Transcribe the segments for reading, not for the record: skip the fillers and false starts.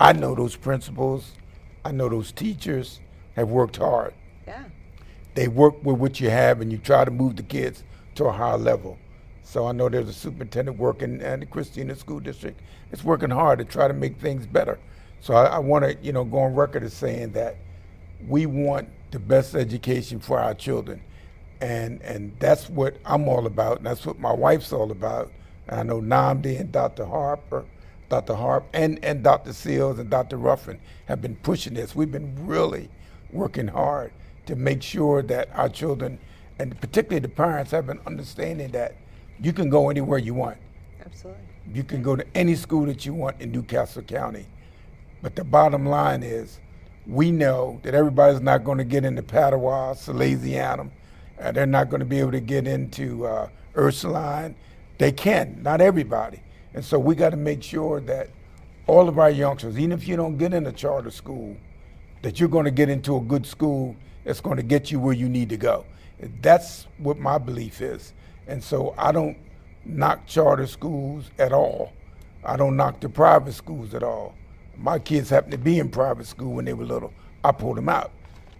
I know those principals, I know those teachers have worked hard. Yeah. They work with what you have, and you try to move the kids to a higher level. So I know there's a superintendent working at the Christina School District. It's working hard to try to make things better. So I want to, go on record as saying that we want the best education for our children. And that's what I'm all about, and that's what my wife's all about. And I know Nnamdi and Dr. Harpe and Dr. Seals and Dr. Ruffin have been pushing this. We've been really working hard to make sure that our children, and particularly the parents, have an understanding that you can go anywhere you want. Absolutely. You can go to any school that you want in Newcastle County. But the bottom line is, we know that everybody's not going to get into Padua, Salesianum. They're not going to be able to get into Ursuline. They can, not everybody. And so we got to make sure that all of our youngsters, even if you don't get in a charter school, that you're going to get into a good school that's going to get you where you need to go. That's what my belief is. And so I don't knock charter schools at all. I don't knock the private schools at all. My kids happened to be in private school when they were little. I pulled them out,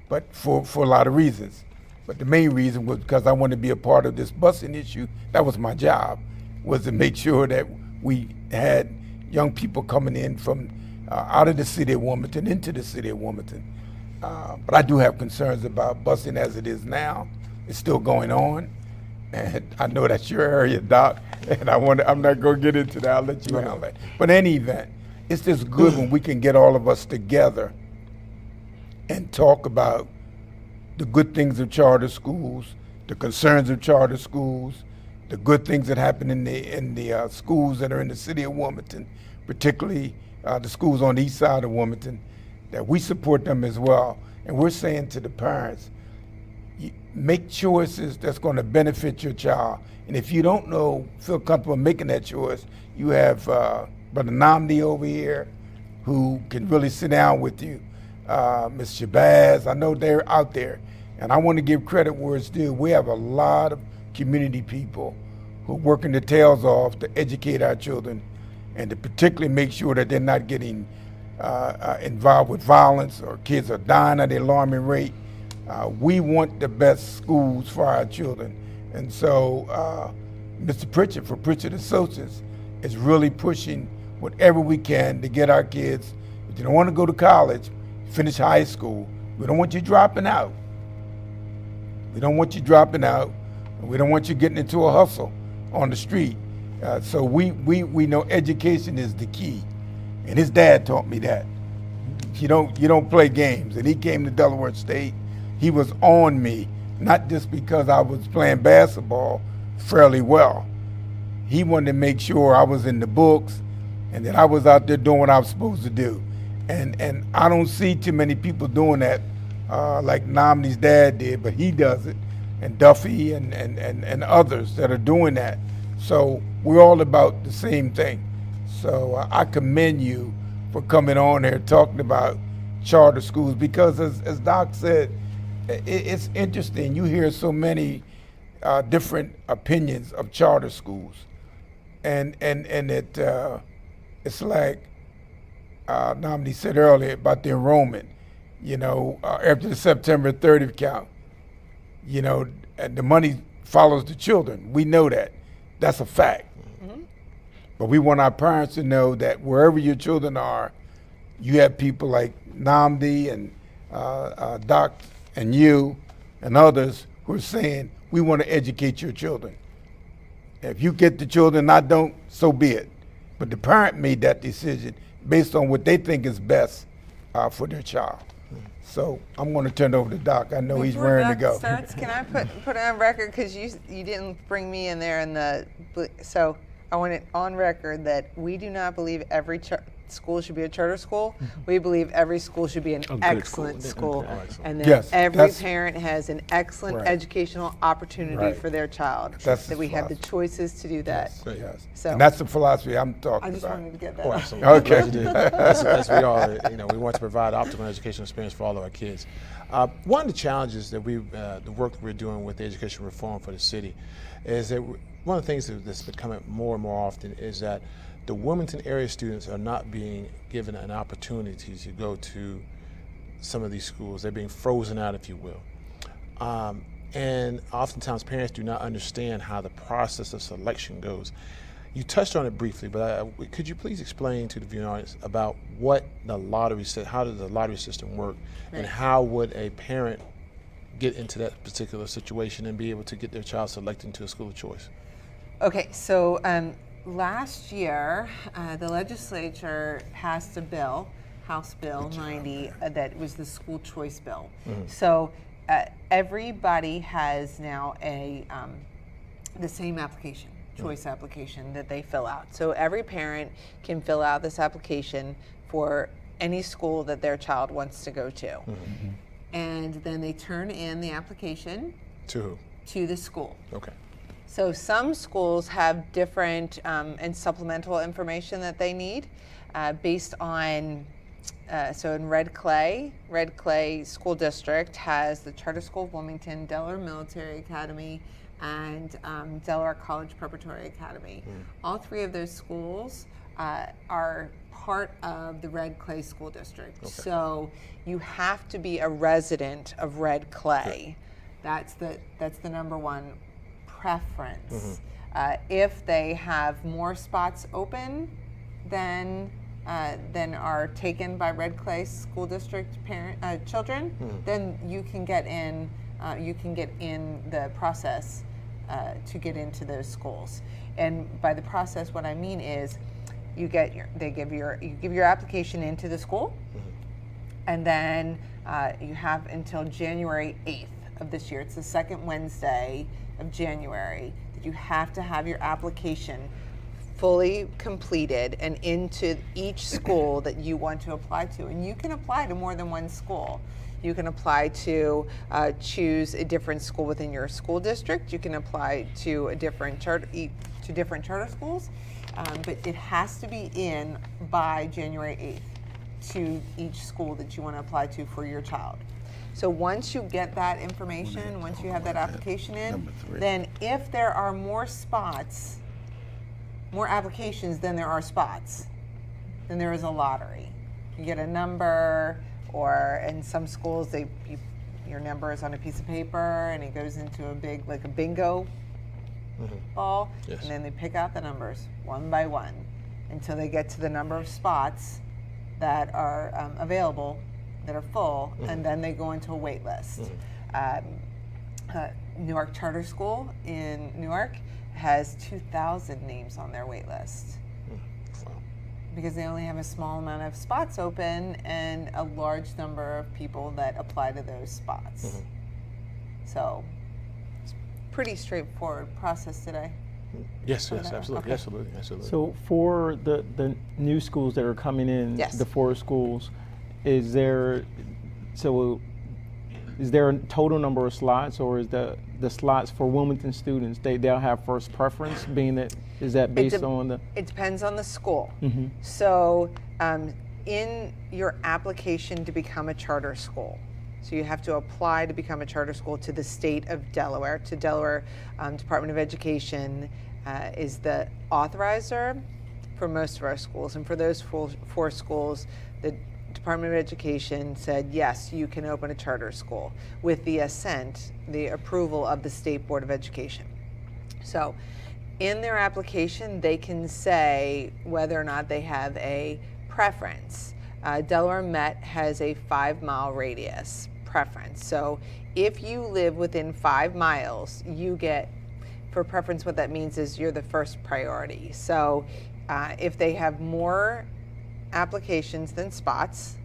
but for a lot of reasons. But the main reason was because I wanted to be a part of this busing issue. That was my job, was to make sure that we had young people coming in from out of the city of Wilmington into the city of Wilmington. But I do have concerns about busing as it is now. It's still going on. And I know that's your area, Doc, and I'm not going to get into that. I'll let you handle that. But in any event, it's just good when we can get all of us together and talk about the good things of charter schools, the concerns of charter schools, the good things that happen in the schools that are in the city of Wilmington, particularly the schools on the east side of Wilmington, that we support them as well. And we're saying to the parents, make choices that's going to benefit your child. And if you don't feel comfortable making that choice, you have Brother Nnamdi over here who can really sit down with you. Ms. Shabazz, I know they're out there. And I want to give credit where it's due. We have a lot of community people who are working their tails off to educate our children and to particularly make sure that they're not getting involved with violence or kids are dying at an alarming rate. We want the best schools for our children. And so Mr. Pritchett for Pritchett Associates is really pushing whatever we can to get our kids, if you don't want to go to college, finish high school. We don't want you dropping out. We don't want you dropping out. And we don't want you getting into a hustle on the street. So we know education is the key. And his dad taught me that. You don't play games. And he came to Delaware State. He was on me, not just because I was playing basketball fairly well. He wanted to make sure I was in the books and that I was out there doing what I was supposed to do. And I don't see too many people doing that like Nnamdi's dad did, but he does it, and Duffy and others that are doing that. So we're all about the same thing. So I commend you for coming on here talking about charter schools, because as Doc said, it's interesting. You hear so many different opinions of charter schools, and it's like Nnamdi said earlier about the enrollment. After the September 30th count, the money follows the children. We know that. That's a fact. Mm-hmm. But we want our parents to know that wherever your children are, you have people like Nnamdi and Doc and you and others who are saying, we want to educate your children. If you get the children, I don't, so be it. But the parent made that decision based on what they think is best for their child. So I'm going to turn it over to Doc. I know he's raring to go. Starts, can I put it on record, because you didn't bring me in there so I want it on record that we do not believe every school should be a charter school. We believe every school should be an excellent school, and that every parent has an excellent educational opportunity for their child. That we have the choices to do that. Yes. So, and that's the philosophy I'm talking about. I just wanted to get that. Oh, absolutely. Okay. As we are, we want to provide optimal educational experience for all of our kids. One of the challenges that the work that we're doing with the education reform for the city, is that one of the things that's becoming more and more often is that the Wilmington area students are not being given an opportunity to go to some of these schools. They're being frozen out, if you will. And oftentimes parents do not understand how the process of selection goes. You touched on it briefly, but could you please explain to the viewing audience about what the lottery how does the lottery system work, and how would a parent get into that particular situation and be able to get their child selected into a school of choice? Okay, so last year, the legislature passed a bill, House Bill 90, that was the school choice bill. So everybody has now the same application, choice application that they fill out. So every parent can fill out this application for any school that their child wants to go to. And then they turn in the application To who? to the school. Okay. So some schools have different and supplemental information that they need based on, so in Red Clay School District has the Charter School of Wilmington, Delaware Military Academy, and Delaware College Preparatory Academy. All three of those schools are part of the Red Clay School District. Okay. So you have to be a resident of Red Clay. That's the number one preference. If they have more spots open than are taken by Red Clay School District children, then you can get in. You can get in the process to get into those schools. And by the process, what I mean is, you give your application into the school, and then you have until January 8th of this year. It's the second Wednesday of January that you have to have your application fully completed and into each school that you want to apply to. And you can apply to more than one school. You can apply to choose a different school within your school district. You can apply to a different charter schools, but it has to be in by January 8th to each school that you want to apply to for your child. So once you get that information, once you have that application in, then if there are more applications than there are spots, then there is a lottery. You get a number, or in some schools, your number is on a piece of paper and it goes into a big, like a bingo ball, and then they pick out the numbers one by one until they get to the number of spots that are available, that are full, and then they go into a wait list. Newark Charter School in Newark has 2,000 names on their wait list because they only have a small amount of spots open and a large number of people that apply to those spots. So it's pretty straightforward process today. Yes, absolutely, Okay. absolutely. So for the new schools that are coming in, Yes. the 4 schools, is there a total number of slots, or is the slots for Wilmington students, they'll have first preference, being that, is that based on the? It depends on the school. So in your application to become a charter school, so you have to apply to become a charter school to the state of Delaware, to Delaware Department of Education is the authorizer for most of our schools. And for those 4 schools, the Department of Education said, yes, you can open a charter school with the assent, the approval of the State Board of Education. So in their application, they can say whether or not they have a preference. Delaware Met has a 5-mile radius preference. So if you live within 5 miles, you get, for preference, what that means is you're the first priority. So if they have more applications than spots,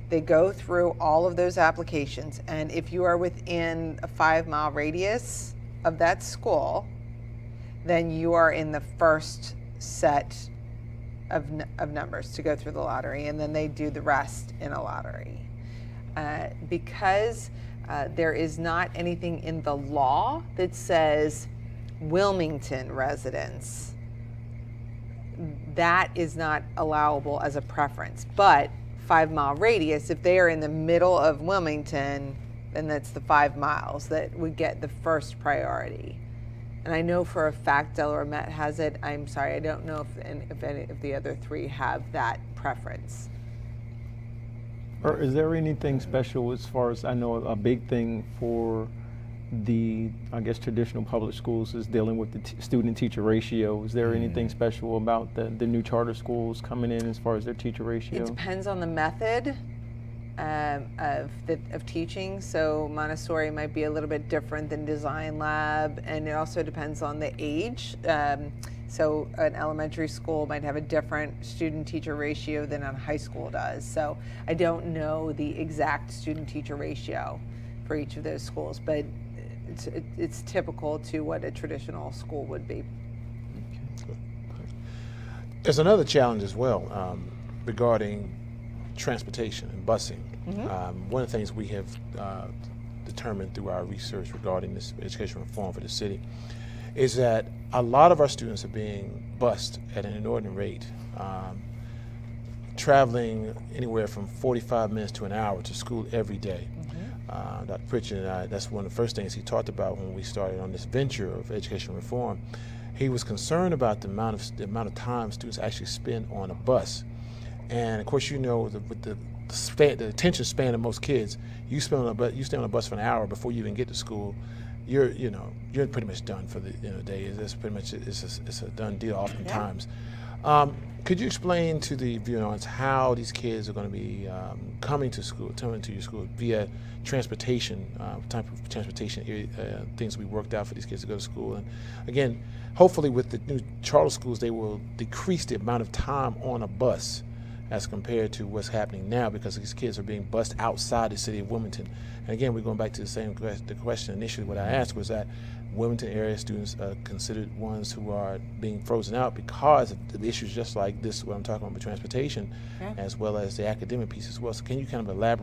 they go through all of those applications, and if you are within a 5-mile radius of that school, then you are in the first set of numbers to go through the lottery, and then they do the rest in a lottery. Because there is not anything in the law that says Wilmington residents, that is not allowable as a preference. But 5-mile radius, if they are in the middle of Wilmington, then that's the 5 miles that would get the first priority. And I know for a fact Delaware Met has it. I'm sorry, I don't know if any of the other 3 have that preference. Or is there anything special as far as I know a big thing for the, I guess, traditional public schools is dealing with the student-teacher ratio. Is there anything special about the new charter schools coming in as far as their teacher ratio? It depends on the method of teaching. So Montessori might be a little bit different than Design Lab, and it also depends on the age. So an elementary school might have a different student-teacher ratio than a high school does. So I don't know the exact student-teacher ratio for each of those schools, but it's typical to what a traditional school would be. There's another challenge as well regarding transportation and busing. One of the things we have determined through our research regarding this education reform for the city is that a lot of our students are being bused at an inordinate rate, traveling anywhere from 45 minutes to an hour to school every day. Dr. Pritchett and I, that's one of the first things he talked about when we started on this venture of education reform. He was concerned about the amount of time students actually spend on a bus. And of course, you know, with the attention span of most kids, you stay on a bus for an hour before you even get to school. You're pretty much done for the day. It's pretty much it's a done deal oftentimes. Could you explain to the viewers how these kids are going to be coming to your school via transportation, type of transportation things we worked out for these kids to go to school? And again, hopefully with the new charter schools, they will decrease the amount of time on a bus as compared to what's happening now, because these kids are being bused outside the city of Wilmington. And again, we're going back to the question initially. What I asked was that Wilmington area students are considered ones who are being frozen out because of the issues just like this, what I'm talking about with transportation, as well as the academic piece as well. So can you kind of elaborate